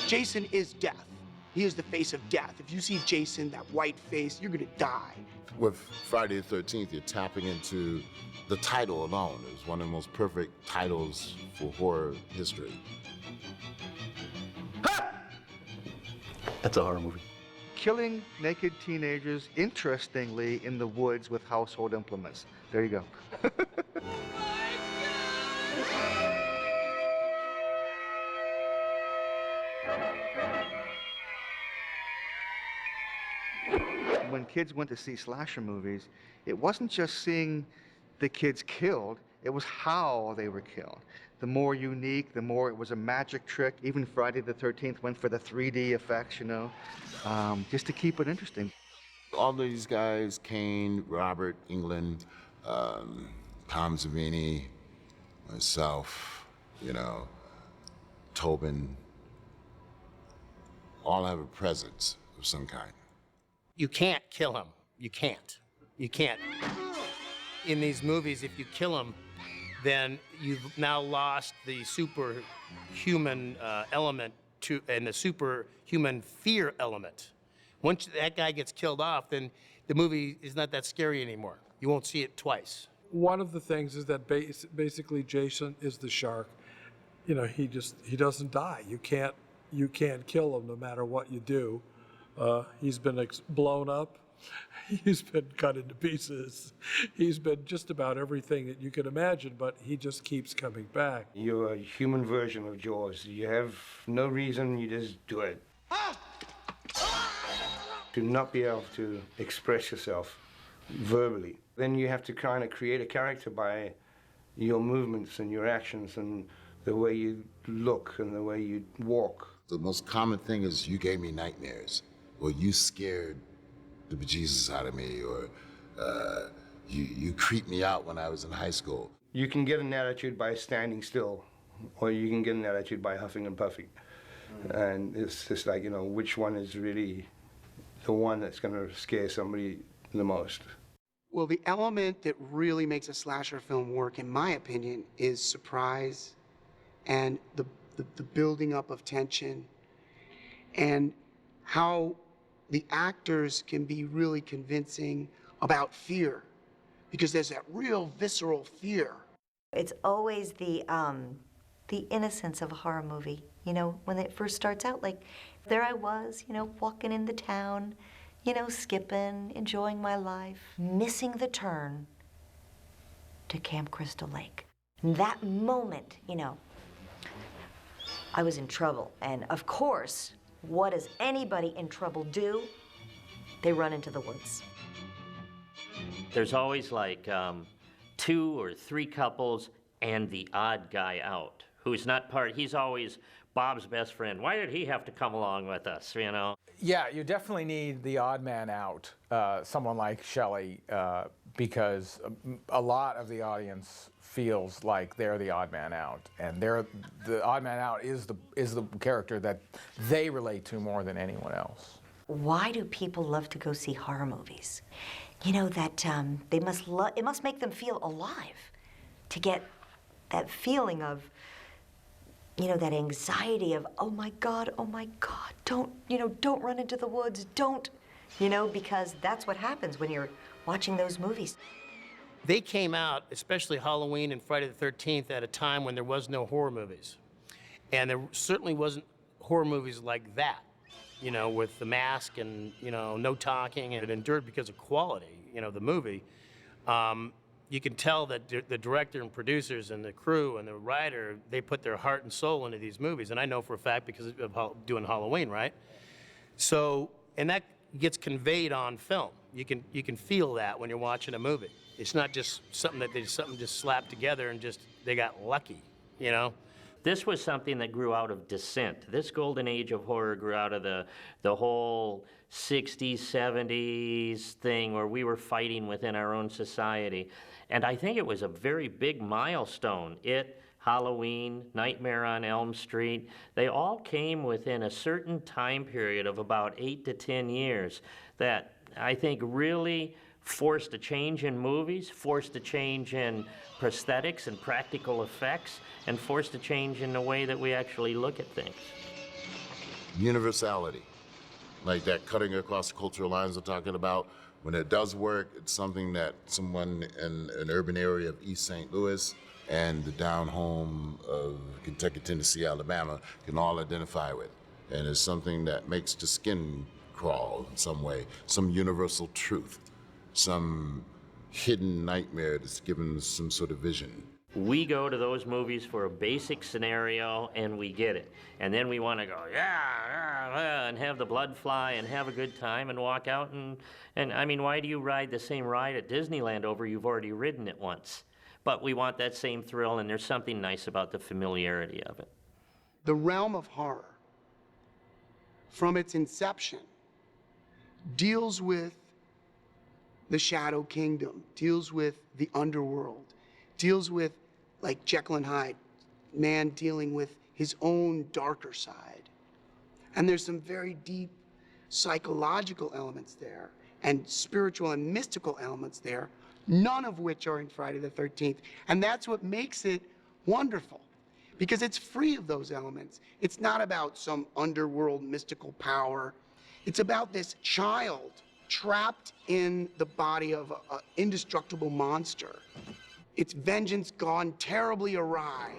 Jason is death. He is the face of death. If you see Jason, that white face, you're gonna die. With Friday the 13th, you're tapping into the title alone. It was one of the most perfect titles for horror history. That's a horror movie. Killing naked teenagers, interestingly, in the woods with household implements. There you go. When kids went to see slasher movies, it wasn't just seeing the kids killed, it was how they were killed. The more unique, the more it was a magic trick. Even Friday the 13th went for the 3D effects, you know, just to keep it interesting. All these guys, Kane, Robert, England, Tom Savini, myself, you know, Tobin, all have a presence of some kind. You can't kill him. You can't. You can't. In these movies, if you kill him, then you've now lost the superhuman element and the superhuman fear element. Once that guy gets killed off, then the movie is not that scary anymore. You won't see it twice. One of the things is that basically Jason is the shark. You know, he doesn't die. You can't kill him no matter what you do. He's been blown up. He's been cut into pieces. He's been just about everything that you can imagine, but he just keeps coming back. You're a human version of Jaws. You have no reason, you just do it. To not be able to express yourself verbally. Then you have to kind of create a character by your movements and your actions and the way you look and the way you walk. The most common thing is you gave me nightmares, or you scared the bejesus out of me, or you creeped me out when I was in high school. You can get an attitude by standing still, or you can get an attitude by huffing and puffing. And it's just like, you know, which one is really the one that's going to scare somebody the most? Well, the element that really makes a slasher film work, in my opinion, is surprise and the building up of tension and how the actors can be really convincing about fear, because there's that real visceral fear. It's always the innocence of a horror movie. You know, when it first starts out, like, there I was, you know, walking in the town, you know, skipping, enjoying my life, missing the turn to Camp Crystal Lake. And that moment, you know, I was in trouble. And of course, what does anybody in trouble do? They run into the woods. There's always like 2 or 3 couples and the odd guy out who's not part. He's always Bob's best friend. Why did he have to come along with us, you know? Yeah, you definitely need the odd man out, someone like Shelley, because a lot of the audience feels like they're the odd man out, and the odd man out is the character that they relate to more than anyone else. Why do people love to go see horror movies? You know, that it must make them feel alive to get that feeling of, you know, that anxiety of, oh my God, don't run into the woods, don't, you know, because that's what happens when you're watching those movies. They came out, especially Halloween and Friday the 13th, at a time when there was no horror movies. And there certainly wasn't horror movies like that, you know, with the mask and, you know, no talking, and it endured because of quality, you know, the movie. You can tell that the director and producers and the crew and the writer, they put their heart and soul into these movies. And I know for a fact because of doing Halloween, right? So, and that gets conveyed on film. You can feel that when you're watching a movie. It's not just something that just slapped together and just, they got lucky, you know? This was something that grew out of dissent. This golden age of horror grew out of the whole 60s, 70s thing where we were fighting within our own society. And I think it was a very big milestone. It, Halloween, Nightmare on Elm Street, they all came within a certain time period of about 8 to 10 years that I think really forced a change in movies, forced a change in prosthetics and practical effects, and forced a change in the way that we actually look at things. universality, like that cutting across the cultural lines I'm talking about. When it does work, it's something that someone in an urban area of East St. Louis and the down home of Kentucky, Tennessee, Alabama can all identify with. And it's something that makes the skin crawl in some way, some universal truth, some hidden nightmare that's given some sort of vision. We go to those movies for a basic scenario and we get it. And then we want to go, yeah, and have the blood fly and have a good time and walk out and I mean, why do you ride the same ride at Disneyland over you've already ridden it once? But we want that same thrill, and there's something nice about the familiarity of it. The realm of horror, from its inception, deals with the Shadow Kingdom, deals with the underworld, deals with, like Jekyll and Hyde, man dealing with his own darker side. And there's some very deep psychological elements there, and spiritual and mystical elements there, none of which are in Friday the 13th. And that's what makes it wonderful, because it's free of those elements. It's not about some underworld mystical power. It's about this child trapped in the body of an indestructible monster. Its vengeance gone terribly awry.